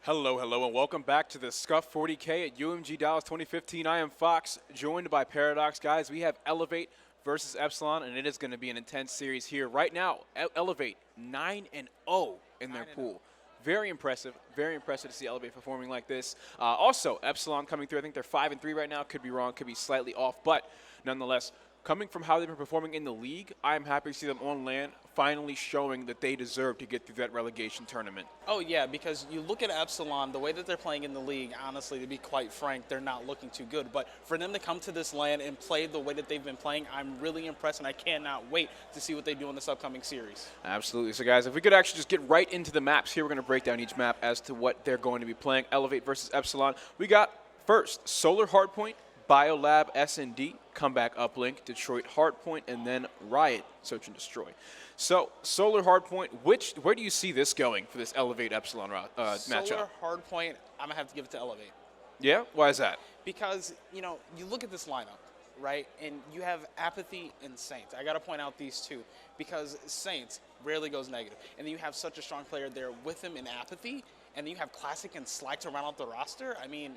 Hello, and welcome back to the SCUF 40K at UMG Dallas 2015. I am Fox, joined by Paradox. Guys, we have Elevate versus Epsilon, and it is going to be an intense series here. Right now, Elevate 9-0 in their pool. Very impressive to see Elevate performing like this. Also, Epsilon coming through. I think they're 5-3 right now. Could be wrong, could be slightly off, but nonetheless, coming from how they've been performing in the league, I am happy to see them on land finally showing that they deserve to get through that relegation tournament. Oh, yeah, because you look at Epsilon, the way that they're playing in the league, honestly, to be quite frank, they're not looking too good. But for them to come to this land and play the way that they've been playing, I'm really impressed, and I cannot wait to see what they do in this upcoming series. Absolutely. So, guys, if we could actually just get right into the maps here, we're going to break down each map as to what they're going to be playing. Elevate versus Epsilon. We got, first, Solar Hardpoint, Biolab S&D, Comeback Uplink, Detroit Hardpoint, and then Riot Search and Destroy. So, Solar Hardpoint, where do you see this going for this Elevate Epsilon matchup? Solar Hardpoint, I'm going to have to give it to Elevate. Yeah? Why is that? Because, you look at this lineup, right, and you have Apathy and Saints. I got to point out these two because Saints rarely goes negative. And then you have such a strong player there with him in Apathy, and then you have Classic and Slack to round out the roster. I mean,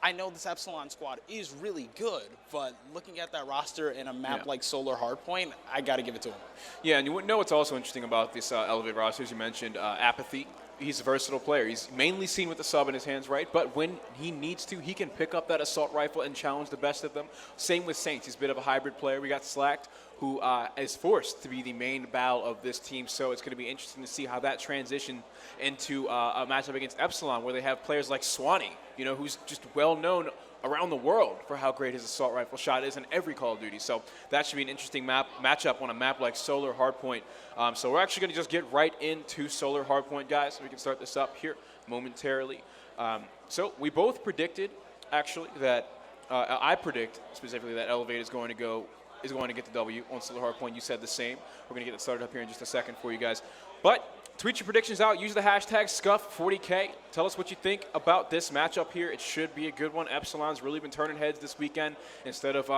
I know this Epsilon squad is really good, but looking at that roster in a map like Solar Hardpoint, I got to give it to him. Yeah, and you know what's also interesting about this Elevate roster, as you mentioned, Apathy. He's a versatile player. He's mainly seen with the sub in his hands, right? But when he needs to, he can pick up that assault rifle and challenge the best of them. Same with Saints. He's a bit of a hybrid player. We got Slacked, who is forced to be the main battle of this team. So it's going to be interesting to see how that transition into a matchup against Epsilon, where they have players like Swanee, who's just well known around the world for how great his assault rifle shot is in every Call of Duty. So that should be an interesting matchup on a map like Solar Hardpoint. So we're actually going to just get right into Solar Hardpoint, guys, so we can start this up here momentarily. So we both predicted, actually, that I predict specifically that Elevate is going to get the W on Solar Hardpoint. You said the same. We're going to get it started up here in just a second for you guys. But tweet your predictions out. Use the hashtag SCUF40K. Tell us what you think about this matchup here. It should be a good one. Epsilon's really been turning heads this weekend instead of,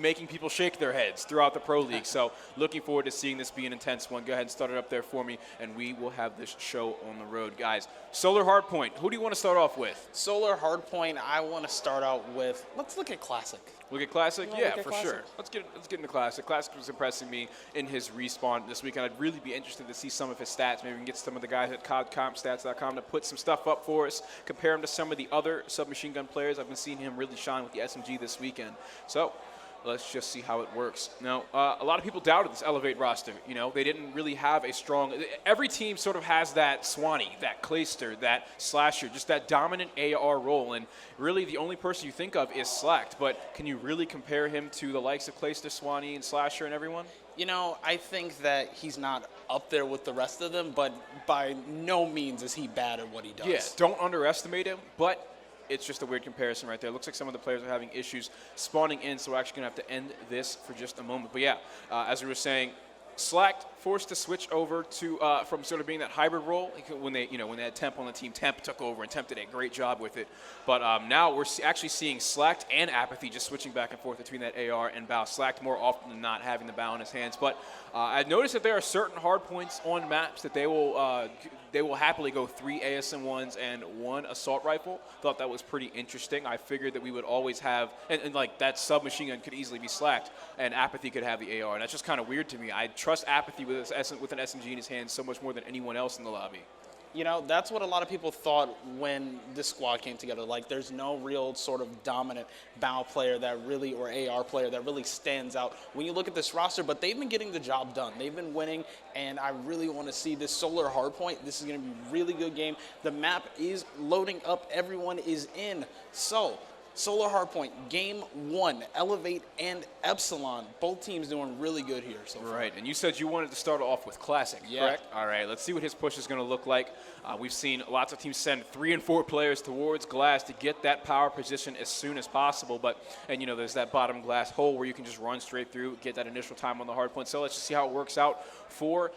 making people shake their heads throughout the Pro League. So looking forward to seeing this be an intense one. Go ahead and start it up there for me, and we will have this show on the road. Guys, Solar Hardpoint, who do you want to start off with? Solar Hardpoint, I want to start out with, let's look at Classic. Look at Classic? Yeah, for Classic? sure. Let's get into Classic. Classic was impressing me in his respawn this weekend. I'd really be interested to see some of his stats. Maybe we can get some of the guys at CODCompStats.com to put some stuff up for us, compare him to some of the other submachine gun players. I've been seeing him really shine with the SMG this weekend. So let's just see how it works. Now, a lot of people doubted this Elevate roster. They didn't really have a strong – every team sort of has that Swanee, that Clayster, that Slasher, just that dominant AR role. And really the only person you think of is Slacked. But can you really compare him to the likes of Clayster, Swanee, and Slasher and everyone? I think that he's not up there with the rest of them, but by no means is he bad at what he does. Yeah, don't underestimate him, but – it's just a weird comparison right there. It looks like some of the players are having issues spawning in, so we're actually going to have to end this for just a moment. But yeah, as we were saying, Slacked forced to switch over to from sort of being that hybrid role when they had Temp on the team. Temp took over and Temp did a great job with it. But now we're actually seeing Slacked and Apathy just switching back and forth between that AR and bow. Slacked more often than not having the bow in his hands. But I noticed that there are certain hard points on maps that they will happily go 3 ASM1s and 1 assault rifle. Thought that was pretty interesting. I figured that we would always have, and like that submachine gun could easily be Slacked, and Apathy could have the AR. And that's just kind of weird to me. I trust Apathy with an SMG in his hands so much more than anyone else in the lobby. That's what a lot of people thought when this squad came together. Like, there's no real sort of dominant bow player or AR player that really stands out when you look at this roster, but they've been getting the job done. They've been winning, and I really want to see this Solar Hardpoint. This is going to be a really good game. The map is loading up. Everyone is in. So, Solar Hardpoint, Game 1, Elevate and Epsilon. Both teams doing really good here so far. Right, and you said you wanted to start off with Classic, correct? All right, let's see what his push is going to look like. We've seen lots of teams send 3 and 4 players towards glass to get that power position as soon as possible. And there's that bottom glass hole where you can just run straight through, get that initial time on the hard point. So let's just see how it works out for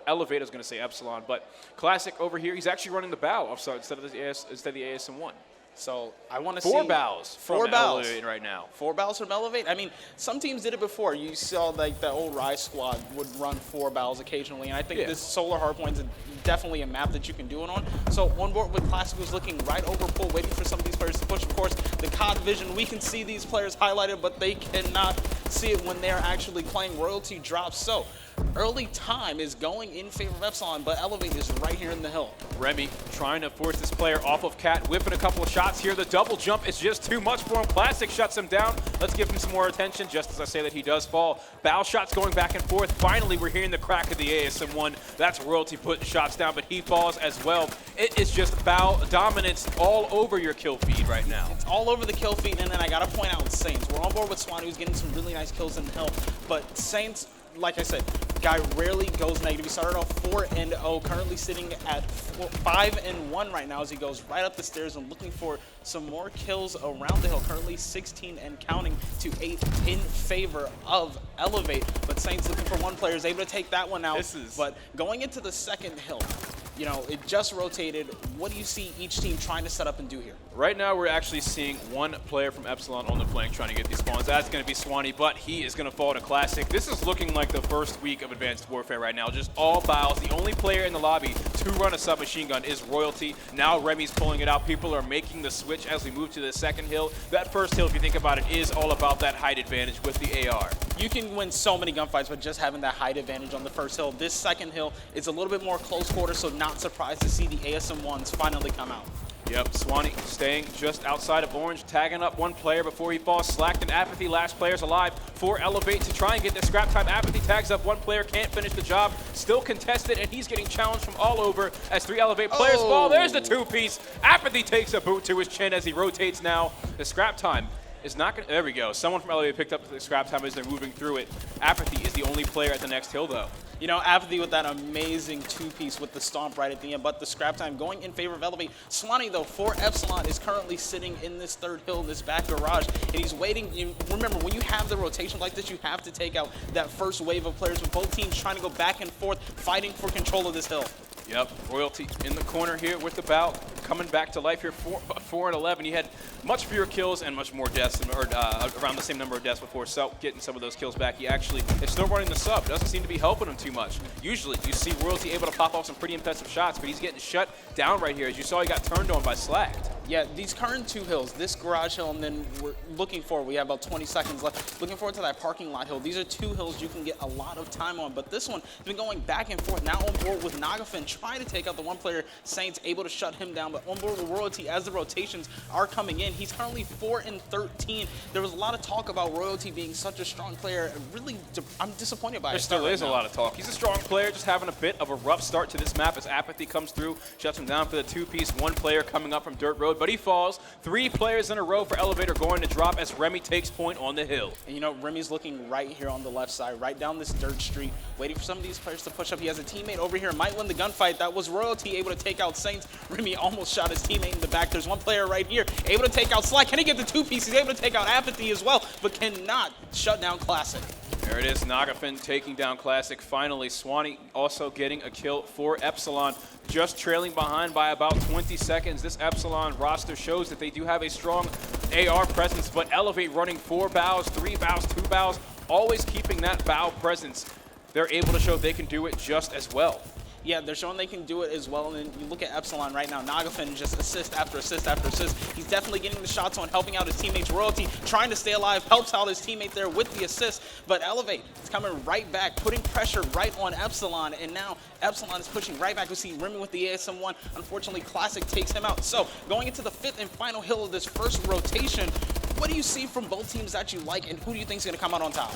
Elevate. I was going to say Epsilon, but Classic over here, he's actually running the bow instead of the ASM1. So I want to see 4 bows four from bows Elevate right now. 4 bows from Elevate. I mean, some teams did it before. You saw like the old Rise squad would run 4 bows occasionally, and I think this Solar Hardpoint is definitely a map that you can do it on. So on board with Classic, who's looking right over pool, waiting for some of these players to push. Of course, the COD vision, we can see these players highlighted, but they cannot see it when they're actually playing. Royalty drops. So early time is going in favor of Epsilon, but Elevate is right here in the hill. Remy trying to force this player off of Cat, whipping a couple of shots here. The double jump is just too much for him. Classic shuts him down. Let's give him some more attention, just as I say that he does fall. Bow shots going back and forth. Finally, we're hearing the crack of the ASM1. That's Royalty putting shots down, but he falls as well. It is just bow dominance all over your kill feed right now. It's all over the kill feed, and then I got to point out Saints. We're on board with Swan, who's getting some really nice kills in the hill, but Saints, like I said, guy rarely goes negative. He started off 4-0, currently sitting at 5-1 right now as he goes right up the stairs and looking for some more kills around the hill. Currently 16 and counting to 8 in favor of Elevate, but Saints looking for 1 player, is able to take that one out. But going into the second hill, you know, it just rotated. What do you see each team trying to set up and do here? Right now, we're actually seeing 1 player from Epsilon on the flank trying to get these spawns. That's going to be Swanee, but he is going to fall to Classic. This is looking like the first week of Advanced Warfare right now. Just all bows. The only player in the lobby to run a submachine gun is Royalty. Now Remy's pulling it out. People are making the switch as we move to the second hill. That first hill, if you think about it, is all about that height advantage with the AR. You can win so many gunfights with just having that height advantage on the first hill. This second hill is a little bit more close quarter, so not surprised to see the ASM1s finally come out. Yep, Swanee staying just outside of Orange, tagging up 1 player before he falls. Slacked and Apathy, last players alive for Elevate to try and get the scrap time. Apathy tags up 1 player, can't finish the job. Still contested, and he's getting challenged from all over as 3 Elevate players fall. There's the 2-piece. Apathy takes a boot to his chin as he rotates now. The scrap time is not going to, there we go. Someone from Elevate picked up the scrap time as they're moving through it. Apathy is the only player at the next hill, though. You know, Apathy with that amazing 2-piece with the stomp right at the end, but the scrap time going in favor of Elevate. Swanee, though, for Epsilon is currently sitting in this third hill, this back garage, and he's waiting. Remember, when you have the rotation like this, you have to take out that first wave of players with both teams trying to go back and forth, fighting for control of this hill. Yep, Royalty in the corner here with the bow, coming back to life here, 4-11. He had much fewer kills and much more deaths, or around the same number of deaths before, so getting some of those kills back. He actually is still running the sub. Doesn't seem to be helping him too much. Usually, you see Royalty able to pop off some pretty impressive shots, but he's getting shut down right here. As you saw, he got turned on by Slacked. Yeah, these current 2 hills, this garage hill, and then we're looking forward, we have about 20 seconds left, looking forward to that parking lot hill. These are 2 hills you can get a lot of time on, but this one has been going back and forth. Now on board with Nagafin, trying to take out the 1 player, Saints able to shut him down, but on board with Royalty as the rotations are coming in. He's currently 4-13. There was a lot of talk about Royalty being such a strong player. Really, I'm disappointed by it. There still is a lot of talk. He's a strong player, just having a bit of a rough start to this map as Apathy comes through, shuts him down for the 2-piece. 1 player coming up from Dirt Road, but he falls. 3 players in a row for Elevator going to drop as Remy takes point on the hill. And you know, Remy's looking right here on the left side, right down this dirt street, waiting for some of these players to push up. He has a teammate over here, might win the gunfight. That was Royalty able to take out Saints. Remy almost shot his teammate in the back. There's 1 player right here, able to take out Slack. Can he get the 2-piece? He's able to take out Apathy as well, but cannot shut down Classic. There it is, Nagafin taking down Classic. Finally, Swanee also getting a kill for Epsilon, just trailing behind by about 20 seconds. This Epsilon roster shows that they do have a strong AR presence, but Elevate running 4 bows, 3 bows, 2 bows, always keeping that bow presence. They're able to show they can do it just as well. Yeah, they're showing they can do it as well. And then you look at Epsilon right now, Nagafin just assist after assist after assist. He's definitely getting the shots on, helping out his teammates. Royalty trying to stay alive, helps out his teammate there with the assist. But Elevate is coming right back, putting pressure right on Epsilon. And now Epsilon is pushing right back. We see Remy with the ASM1. Unfortunately, Classic takes him out. So going into the 5th and final hill of this first rotation, what do you see from both teams that you like, and who do you think is going to come out on top?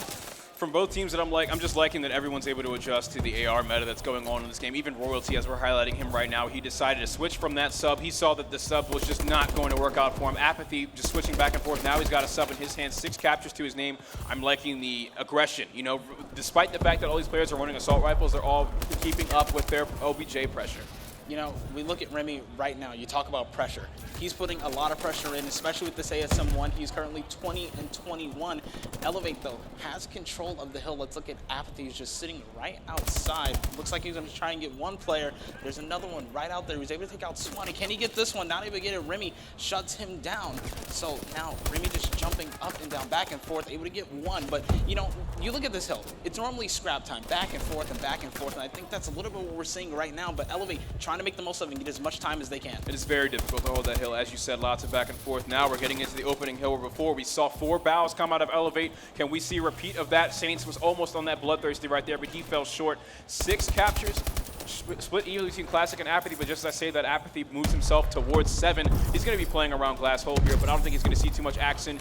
From both teams that I'm just liking that everyone's able to adjust to the AR meta that's going on in this game. Even Royalty, as we're highlighting him right now, he decided to switch from that sub. He saw that the sub was just not going to work out for him. Apathy, just switching back and forth. Now he's got a sub in his hands, 6 captures to his name. I'm liking the aggression. You know, despite the fact that all these players are running assault rifles, they're all keeping up with their OBJ pressure. You know, we look at Remy right now. You talk about pressure. He's putting a lot of pressure in, especially with this ASM1. He's currently 20 and 21. Elevate, though, has control of the hill. Let's look at Apathy. He's just sitting right outside. Looks like he's going to try and get one player. There's another one right out there. He's able to take out Swanee. Can he get this one? Not able to get it. Remy shuts him down. So now Remy just jumping up and down, back and forth, able to get one. But, you know, you look at this hill. It's normally scrap time, back and forth and back and forth. And I think that's a little bit what we're seeing right now. But Elevate trying to make the most of it and get as much time as they can. It is very difficult to hold that hill. As you said, lots of back and forth. Now we're getting into the opening hill where before we saw 4 bows come out of Elevate. Can we see a repeat of that? Saints was almost on that Bloodthirsty right there, but he fell short. 6 captures. Split evenly between Classic and Apathy, but just as I say that, Apathy moves himself towards 7. He's going to be playing around Glass Hole here, but I don't think he's going to see too much action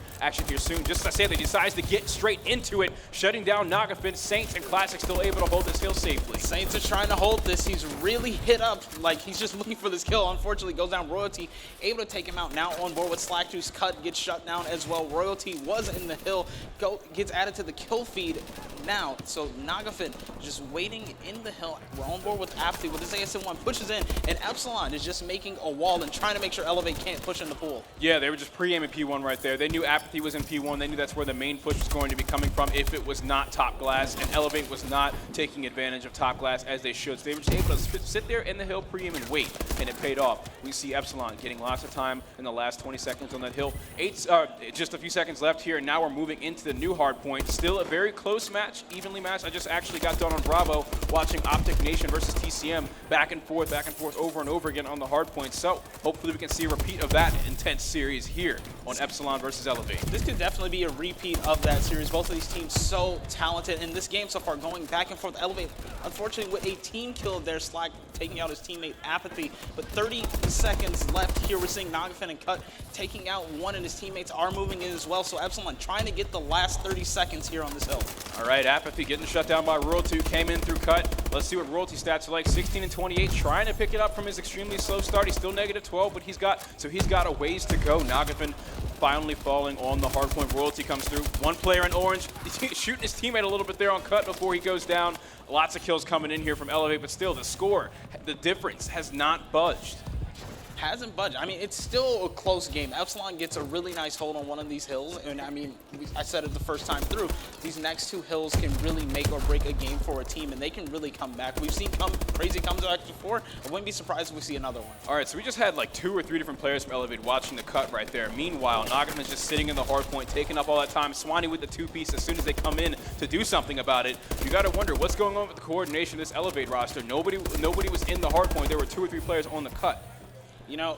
here soon. Just as I say that, he decides to get straight into it, shutting down Nagafin. Saints and Classic still able to hold this hill safely. Saints is trying to hold this. He's really hit up, like he's just looking for this kill. Unfortunately, goes down. Royalty able to take him out. Now on board with Slack Juice. Cut gets shut down as well. Royalty was in the hill, gets added to the kill feed now. So Nagafin just waiting in the hill. We're on board with Apathy with this ASM1, pushes in, and Epsilon is just making a wall and trying to make sure Elevate can't push in the pool. Yeah, they were just pre-aiming P1 right there. They knew Apathy was in P1. They knew that's where the main push was going to be coming from if it was not top glass, and Elevate was not taking advantage of top glass as they should. So they were just able to sit there in the hill, pre-aim and wait, and it paid off. We see Epsilon getting lots of time in the last 20 seconds on that hill. Just a few seconds left here, and now we're moving into the new hard point. Still a very close match, evenly matched. I just actually got done on Bravo watching Optic Nation versus TCM, back and forth, over and over again on the hard point. So hopefully we can see a repeat of that intense series here on Epsilon versus Elevate. This could definitely be a repeat of that series. Both of these teams so talented in this game so far, going back and forth. Elevate, unfortunately, with a team kill there, Slack taking out his teammate Apathy. But 30 seconds left here. We're seeing Nagafin and Cut taking out one, and his teammates are moving in as well. So Epsilon trying to get the last 30 seconds here on this hill. All right, Apathy getting shut down by Royalty, came in through Cut. Let's see what Royalty stats are like. 16 and 28, trying to pick it up from his extremely slow start. He's still negative 12, but he's got a ways to go. Nagafin finally falling on the hard point. Royalty comes through. One player in orange, shooting his teammate a little bit there on Cut before he goes down. Lots of kills coming in here from Elevate, but still the score, the difference has not budged. Hasn't budged. I mean, it's still a close game. Epsilon gets a really nice hold on one of these hills, and I mean, I said it the first time through, these next 2 hills can really make or break a game for a team, and they can really come back. We've seen crazy comebacks before. I wouldn't be surprised if we see another one. All right, so we just had like 2 or 3 different players from Elevate watching the Cut right there. Meanwhile, Nagafin's just sitting in the hard point, taking up all that time. Swanee with the 2-piece as soon as they come in to do something about it. You got to wonder what's going on with the coordination of this Elevate roster. Nobody was in the hard point. There were 2 or 3 players on the Cut. You know,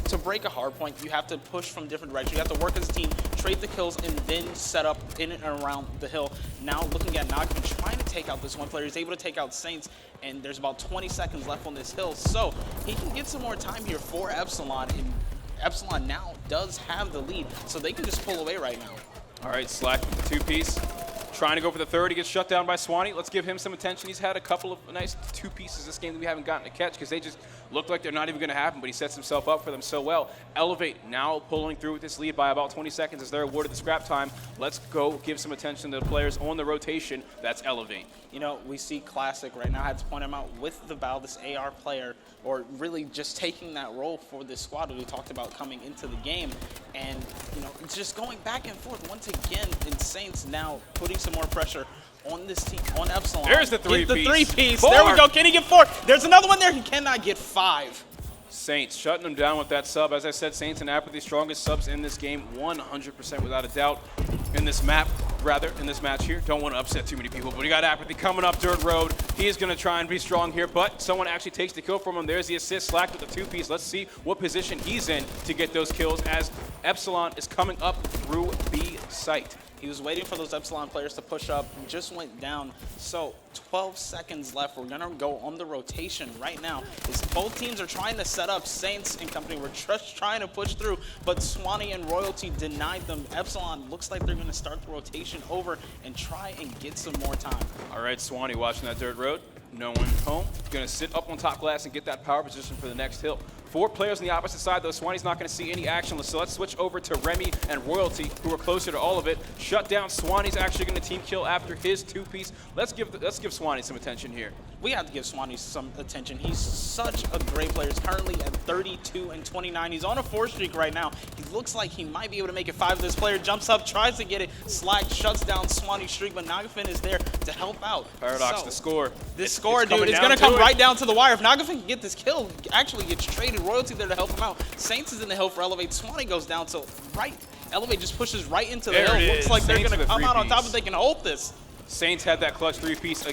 to break a hard point, you have to push from different directions. You have to work as a team, trade the kills, and then set up in and around the hill. Now looking at Nagafin trying to take out this one player. He's able to take out Saints, and there's about 20 seconds left on this hill. So he can get some more time here for Epsilon, and Epsilon now does have the lead, so they can just pull away right now. All right, Slack with the 2-piece. Trying to go for the 3rd. He gets shut down by Swanee. Let's give him some attention. He's had a couple of nice 2-pieces this game that we haven't gotten to catch because they just look like they're not even going to happen, but he sets himself up for them so well. Elevate now pulling through with this lead by about 20 seconds as they're awarded the scrap time. Let's go give some attention to the players on the rotation. That's Elevate. You know, we see Classic right now. I had to point him out with the bow, this AR player, or really just taking that role for this squad that we talked about coming into the game. And, you know, it's just going back and forth. Once again, in Saints now putting some more pressure on this team, on Epsilon. There's the 3-piece. The 3-piece. There we go. Can he get 4? There's another one there. He cannot get 5. Saints shutting them down with that sub. As I said, Saints and Apathy, strongest subs in this game, 100% without a doubt. In this match here. Don't want to upset too many people, but we got Apathy coming up dirt road. He is going to try and be strong here, but someone actually takes the kill from him. There's the assist. Slack with the 2-piece. Let's see what position he's in to get those kills as Epsilon is coming up through B site. He was waiting for those Epsilon players to push up, just went down. So 12 seconds left. We're gonna go on the rotation right now. Both teams are trying to set up. Saints and company were just trying to push through, but Swanee and Royalty denied them. Epsilon looks like they're gonna start the rotation over and try and get some more time. All right, Swanee watching that dirt road. No one home. Gonna sit up on top glass and get that power position for the next hill. 4 players on the opposite side, though. Swanee's not going to see any action. So let's switch over to Remy and Royalty, who are closer to all of it. Shut down. Swanee's actually going to team kill after his 2-piece. Let's give Swanee some attention here. we have to give Swanee some attention. He's such a great player. He's currently at 32 and 29. He's on a 4 streak right now. He looks like he might be able to make it 5. This player jumps up, tries to get it. Slack shuts down Swanee's streak, but Nagafin is there to help out. Paradox, So, the score. This score, dude, is going to come right down to the wire. If Nagafin can get this kill, actually gets traded. Royalty there to help him out. Saints is in the hill for Elevate. Swanee goes down, so Elevate just pushes right into the hill. Looks like they're going to come out on top if they can hold this. Saints had that clutch 3-piece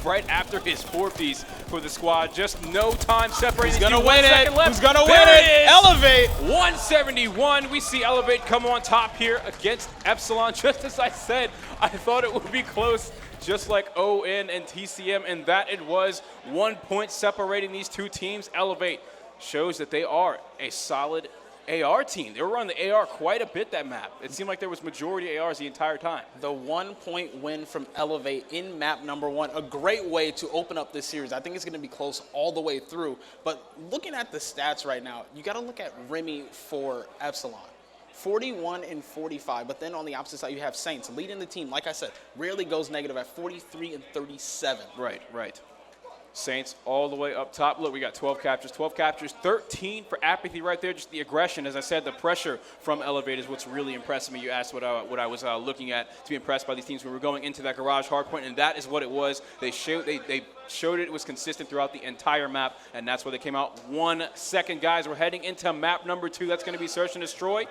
right after his 4-piece for the squad. Just no time separating. Who's gonna win it? Who's gonna win it? Elevate. 171. We see Elevate come on top here against Epsilon. Just as I said, I thought it would be close, just like ON and TCM, and that it was. 1 point separating these two teams. Elevate shows that they are a solid AR team. They were on the AR quite a bit that map. It seemed like there was majority ARs the entire time. The 1 point win from Elevate in map number 1, a great way to open up this series. I think it's going to be close all the way through. But looking at the stats right now, you got to look at Remy for Epsilon. 41 and 45, but then on the opposite side you have Saints leading the team. Like I said, rarely goes negative at 43 and 37. Right. Saints all the way up top. Look, we got 12 captures, 13 for Apathy right there. Just the aggression, as I said, the pressure from Elevate is what's really impressing me. You asked what I was looking at to be impressed by these teams when we were going into that garage hardpoint, and that is what it was. They showed it was consistent throughout the entire map, and that's where they came out. 1 second, guys. We're heading into map number 2. That's going to be Search and Destroy.